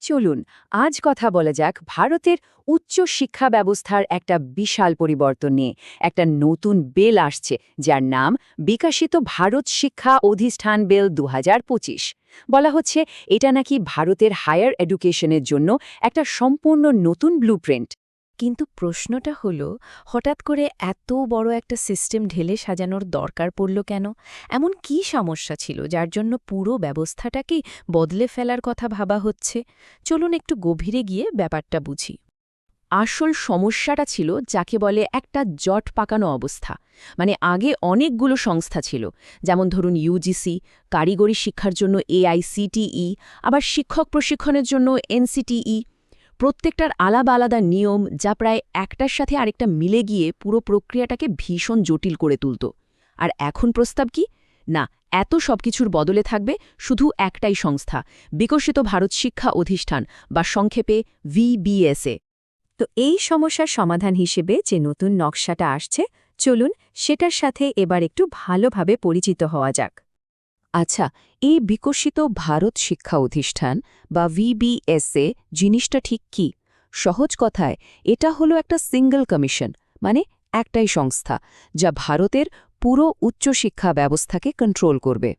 চলুন আজ কথা বলা যাক ভারতের উচ্চ শিক্ষা ব্যবস্থার একটা বিশাল পরিবর্তন নিয়ে। একটা নতুন বিল আসছে যার নাম বিকশিত ভারত শিক্ষা অধিষ্ঠান বিল ২০২৫। বলা হচ্ছে এটা নাকি ভারতের হায়ার এডুকেশনের জন্য একটা সম্পূর্ণ নতুন ব্লুপ্রিন্ট। কিন্তু প্রশ্নটা হলো, হঠাৎ করে এত বড় একটা সিস্টেম ঢেলে সাজানোর দরকার পড়ল কেন? এমন কি সমস্যা ছিল যার জন্য পুরো ব্যবস্থাটাকেই বদলে ফেলার কথা ভাবা হচ্ছে? চলুন একটু গভীরে গিয়ে ব্যাপারটা বুঝি। আসল সমস্যাটা ছিল যাকে বলে একটা জট পাকানো অবস্থা। মানে আগে অনেকগুলো সংস্থা ছিল, যেমন ধরুন ইউজিসি, কারিগরি শিক্ষার জন্য এআইসিটিই, আবার শিক্ষক প্রশিক্ষণের জন্য এনসিটিই। প্রত্যেকটার আলাদা আলাদা নিয়ম, যা প্রায় একটার সাথে আরেকটা মিলে গিয়ে পুরো প্রক্রিয়াটাকে ভীষণ জটিল করে তুলত। আর এখন প্রস্তাব কি? না, এত সবকিছুর বদলে থাকবে শুধু একটাই সংস্থা, বিকশিত ভারত শিক্ষা অধিষ্ঠান, বা সংক্ষেপে ভিবিএসএ। তো এই সমস্যার সমাধান হিসেবে যে নতুন নকশাটা আসছে, চলুন সেটার সাথে এবার একটু ভালোভাবে পরিচিত হওয়া যাক। আচ্ছা, এই বিকশিত ভারত শিক্ষা অধিষ্ঠান বা ভিবিএসএ জিনিসটা ঠিক কি? সহজ কথায় এটা হলো একটা সিঙ্গল কমিশন, মানে একটাই সংস্থা যা ভারতের পুরো উচ্চশিক্ষা ব্যবস্থাকে কন্ট্রোল করবে।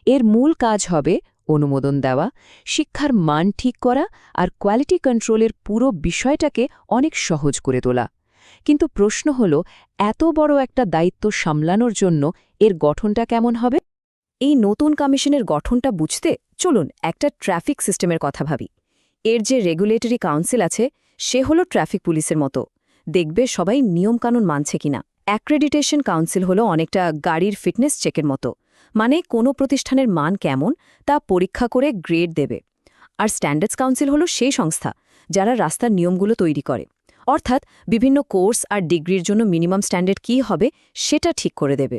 এর মূল কাজ হবে অনুমোদন দেওয়া, শিক্ষার মান ঠিক করা আর কোয়ালিটি কন্ট্রোলের পুরো বিষয়টাকে অনেক সহজ করে তোলা। কিন্তু প্রশ্ন হল, এত বড় একটা দায়িত্ব সামলানোর জন্য এর গঠনটা কেমন হবে? এই নতুন কমিশনের গঠনটা বুঝতে চলুন একটা ট্রাফিক সিস্টেমের কথা ভাবি। এর যে রেগুলেটরি কাউন্সিল আছে, সে হলো ট্রাফিক পুলিশের মতো, দেখবে সবাই নিয়মকানুন মানছে কিনা। অ্যাক্রেডিটেশন কাউন্সিল হলো অনেকটা গাড়ির ফিটনেস চেকের মতো, মানে কোনো প্রতিষ্ঠানের মান কেমন তা পরীক্ষা করে গ্রেড দেবে। আর স্ট্যান্ডার্ডস কাউন্সিল হলো সেই সংস্থা যারা রাস্তার নিয়মগুলো তৈরি করে, অর্থাৎ বিভিন্ন কোর্স আর ডিগ্রির জন্য মিনিমাম স্ট্যান্ডার্ড কী হবে সেটা ঠিক করে দেবে।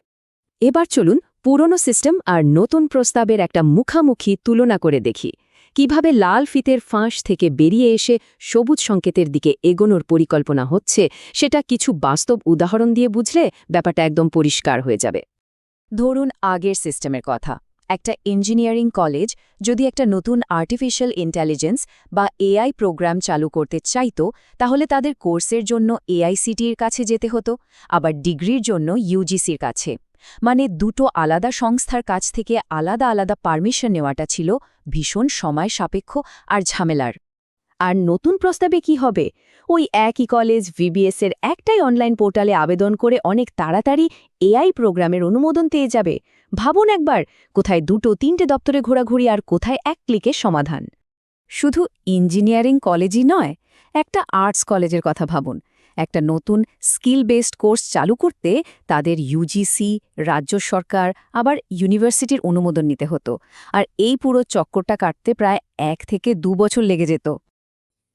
এবার চলুন পুরনো সিস্টেম আর নতুন প্রস্তাবের একটা মুখামুখি তুলনা করে দেখি। কিভাবে লাল ফিতের ফাঁস থেকে বেরিয়ে এসে সবুজ সংকেতের দিকে এগোনোর পরিকল্পনা হচ্ছে, সেটা কিছু বাস্তব উদাহরণ দিয়ে বুঝলে ব্যাপারটা একদম পরিষ্কার হয়ে যাবে। ধরুন আগের সিস্টেমের কথা। একটা ইঞ্জিনিয়ারিং কলেজ যদি একটা নতুন আর্টিফিশিয়াল ইন্টেলিজেন্স বা এআই প্রোগ্রাম চালু করতে চাইত, তাহলে তাদের কোর্সের জন্য এআইসিটির কাছে যেতে হতো, আবার ডিগ্রির জন্য ইউজিসির কাছে। মানে দুটো আলাদা সংস্থার কাছ থেকে আলাদা আলাদা পারমিশন নেওয়াটা ছিল ভীষণ সময় সাপেক্ষ আর ঝামেলার। আর নতুন প্রস্তাবে কি হবে? ওই একই কলেজ ভিবিএসের একটাই অনলাইন পোর্টালে আবেদন করে অনেক তাড়াতাড়ি এআই প্রোগ্রামের অনুমোদন পেয়ে যাবে। ভাবুন একবার, কোথায় দুটো তিনটে দপ্তরে ঘোরাঘুরি আর কোথায় এক ক্লিকের সমাধান। শুধু ইঞ্জিনিয়ারিং কলেজই নয়, একটা আর্টস কলেজের কথা ভাবুন। একটা নতুন স্কিল বেসড কোর্স চালু করতে তাদের ইউজিসি, রাজ্য সরকার, আবার ইউনিভার্সিটির অনুমোদন নিতে হতো। আর এই পুরো চক্করটা কাটতে প্রায় 1 থেকে 2 বছর লেগে যেত।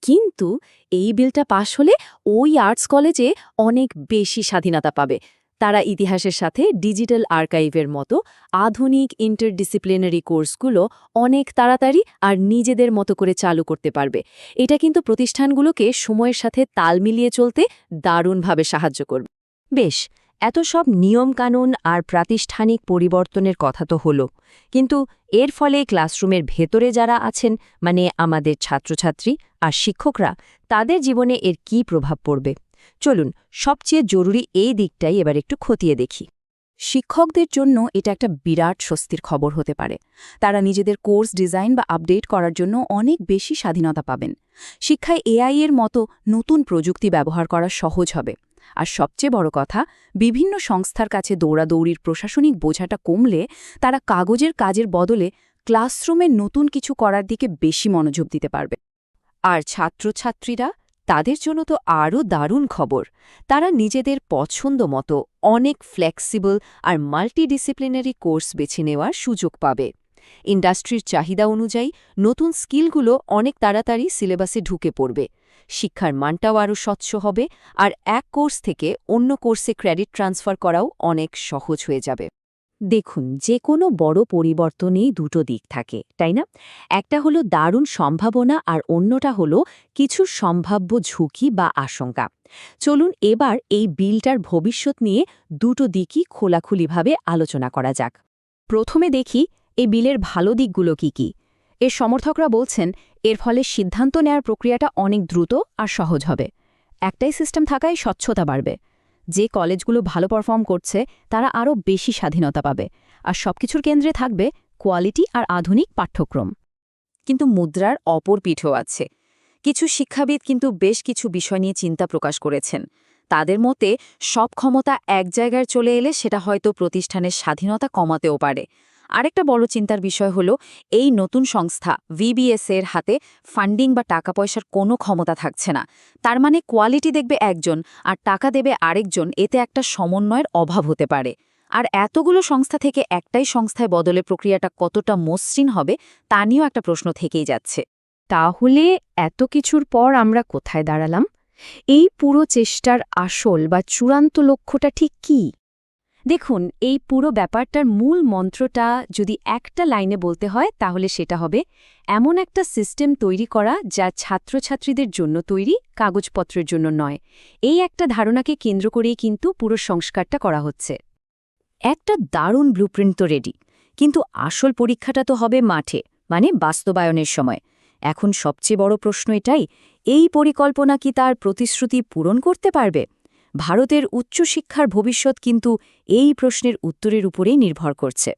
কিন্তু এই বিলটা পাশ হলে ওই আর্টস কলেজে অনেক বেশি স্বাধীনতা পাবে। তারা ইতিহাসের সাথে ডিজিটাল আর্কাইভের মতো আধুনিক ইন্টারডিসিপ্লিনারি কোর্সগুলো অনেক তাড়াতাড়ি আর নিজেদের মতো করে চালু করতে পারবে। এটা কিন্তু প্রতিষ্ঠানগুলোকে সময়ের সাথে তাল মিলিয়ে চলতে দারুণভাবে সাহায্য করবে। বেশ, এত সব নিয়মকানুন আর প্রাতিষ্ঠানিক পরিবর্তনের কথা তো হলো, কিন্তু এর ফলে ক্লাসরুমের ভেতরে যারা আছেন, মানে আমাদের ছাত্রছাত্রী আর শিক্ষকরা, তাদের জীবনে এর কী প্রভাব পড়বে? চলুন সবচেয়ে জরুরি এই দিকটাই এবার একটু খতিয়ে দেখি। শিক্ষকদের জন্য এটা একটা বিরাট স্বস্তির খবর হতে পারে। তারা নিজেদের কোর্স ডিজাইন বা আপডেট করার জন্য অনেক বেশি স্বাধীনতা পাবেন। শিক্ষায় এআই এর মতো নতুন প্রযুক্তি ব্যবহার করা সহজ হবে। আর সবচেয়ে বড় কথা, বিভিন্ন সংস্থার কাছে দৌড়াদৌড়ির প্রশাসনিক বোঝাটা কমলে তারা কাগজের কাজের বদলে ক্লাসরুমে নতুন কিছু করার দিকে বেশি মনোযোগ দিতে পারবে। আর ছাত্রছাত্রীরা, তাদের জন্য তো আরও দারুণ খবর। তারা নিজেদের পছন্দ মতো অনেক ফ্লেক্সিবল আর মাল্টিডিসিপ্লিনারি কোর্স বেছে নেওয়ার সুযোগ পাবে। ইন্ডাস্ট্রির চাহিদা অনুযায়ী নতুন স্কিলগুলো অনেক তাড়াতাড়ি সিলেবাসে ঢুকে পড়বে। শিক্ষার মানটাও আরও স্বচ্ছ হবে, আর এক কোর্স থেকে অন্য কোর্সে ক্রেডিট ট্রান্সফার করাও অনেক সহজ হয়ে যাবে। দেখুন, যে কোনো বড় পরিবর্তনেই দুটো দিক থাকে, তাই না? একটা হলো দারুণ সম্ভাবনা আর অন্যটা হলো কিছু সম্ভাব্য ঝুঁকি বা আশঙ্কা। চলুন এবার এই বিলটার ভবিষ্যৎ নিয়ে দুটো দিকই খোলাখুলিভাবে আলোচনা করা যাক। প্রথমে দেখি এই বিলের ভালো দিকগুলো কি কি। এর সমর্থকরা বলছেন এর ফলে সিদ্ধান্ত নেওয়ার প্রক্রিয়াটা অনেক দ্রুত আর সহজ হবে। একটাই সিস্টেম থাকায় স্বচ্ছতা বাড়বে। যে কলেজগুলো ভালো পারফর্ম করছে তারা আরও বেশি স্বাধীনতা পাবে, আর সবকিছুর কেন্দ্রে থাকবে কোয়ালিটি আর আধুনিক পাঠ্যক্রম। কিন্তু মুদ্রার অপর পিঠও আছে। কিছু শিক্ষাবিদ কিন্তু বেশ কিছু বিষয় নিয়ে চিন্তা প্রকাশ করেছেন। তাদের মতে সব ক্ষমতা এক জায়গায় চলে এলে সেটা হয়তো প্রতিষ্ঠানের স্বাধীনতা কমাতেও পারে। আরেকটা বড় চিন্তার বিষয় হলো এই নতুন সংস্থা VBS এর হাতে ফান্ডিং বা টাকা পয়সার কোনো ক্ষমতা থাকছে না। তার মানে কোয়ালিটি দেখবে একজন আর টাকা দেবে আরেকজন, এতে একটা সমন্বয়ের অভাব হতে পারে। আর এতগুলো সংস্থা থেকে একটাই সংস্থায় বদলে প্রক্রিয়াটা কতটা মসৃণ হবে তা নিয়েও একটা প্রশ্ন থেকেই যাচ্ছে। তাহলে এত কিছুর পর আমরা কোথায় দাঁড়ালাম? এই পুরো চেষ্টার আসল বা চূড়ান্ত লক্ষ্যটা ঠিক কী? দেখুন, এই পুরো ব্যাপারটার মূল মন্ত্রটা যদি একটা লাইনে বলতে হয় তাহলে সেটা হবে এমন একটা সিস্টেম তৈরি করা যা ছাত্রছাত্রীদের জন্য তৈরি, কাগজপত্রের জন্য নয়। এই একটা ধারণাকে কেন্দ্র করেই কিন্তু পুরো সংস্কারটা করা হচ্ছে। একটা দারুণ ব্লুপ্রিন্ট তো রেডি, কিন্তু আসল পরীক্ষাটা তো হবে মাঠে, মানে বাস্তবায়নের সময়। এখন সবচেয়ে বড় প্রশ্ন এটাই, এই পরিকল্পনা কি তার প্রতিশ্রুতি পূরণ করতে পারবে? ভারতের উচ্চশিক্ষার ভবিষ্যৎ কিন্তু এই প্রশ্নের উত্তরের উপরেই নির্ভর করছে।